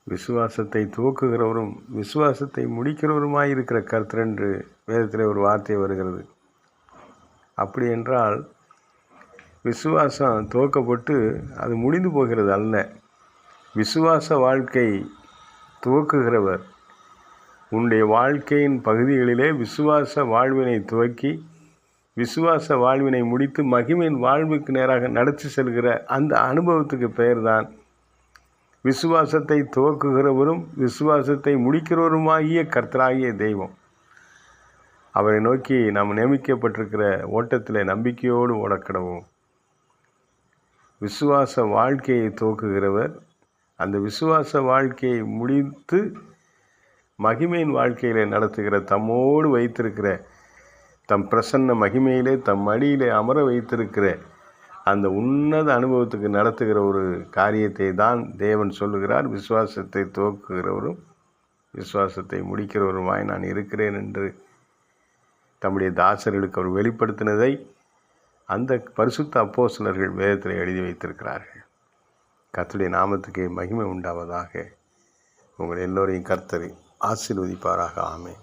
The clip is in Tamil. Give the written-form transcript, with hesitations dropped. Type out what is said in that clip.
விசுவாசத்தை துவக்குகிறவரும் விசுவாசத்தை முடிக்கிறவருமாயிருக்கிற கர்த்தர் என்று வேதத்தில் ஒரு வார்த்தை வருகிறது. அப்படி என்றால் விசுவாசம் துவக்கப்பட்டு அது முடிந்து போகிறது அல்ல. விசுவாச வாழ்க்கை துவக்குகிறவர் உன்னுடைய வாழ்க்கையின் பகுதிகளிலே விசுவாச வாழ்வினை துவக்கி விசுவாச வாழ்வினை முடித்து மகிமையின் வாழ்வுக்கு நேராக நடத்தி செல்கிற அந்த அனுபவத்துக்கு பெயர்தான் விசுவாசத்தை துவக்குகிறவரும் விசுவாசத்தை முடிக்கிறவருமாகிய கர்த்தராகிய தெய்வம். அவரை நோக்கி நாம் நியமிக்கப்பட்டிருக்கிற ஓட்டத்தில் நம்பிக்கையோடு ஓடக்கடவும். விசுவாச வாழ்க்கையை துவக்குகிறவர் அந்த விசுவாச வாழ்க்கையை முடித்து மகிமையின் வாழ்க்கையில் நடத்துகிற தம்மோடு வைத்திருக்கிற தம் பிரசன்ன மகிமையிலே தம் அடியிலே அமர வைத்திருக்கிற அந்த உன்னத அனுபவத்துக்கு நடத்துகிற ஒரு காரியத்தை தான் தேவன் சொல்லுகிறார். விசுவாசத்தை துவக்குகிறவரும் விசுவாசத்தை முடிக்கிறவருமாய் நான் இருக்கிறேன் என்று தம்முடைய தாசர்களுக்கு அவர் வெளிப்படுத்தினதை அந்த பரிசுத்த அப்போஸ்தலர்கள் வேதத்தில் எழுதி வைத்திருக்கிறார்கள். கர்த்தருடைய நாமத்துக்கு மகிமை உண்டாவதாக. உங்கள் எல்லோரையும் கர்த்தர் ஆசீர்வதிப்பாராக. ஆமென்.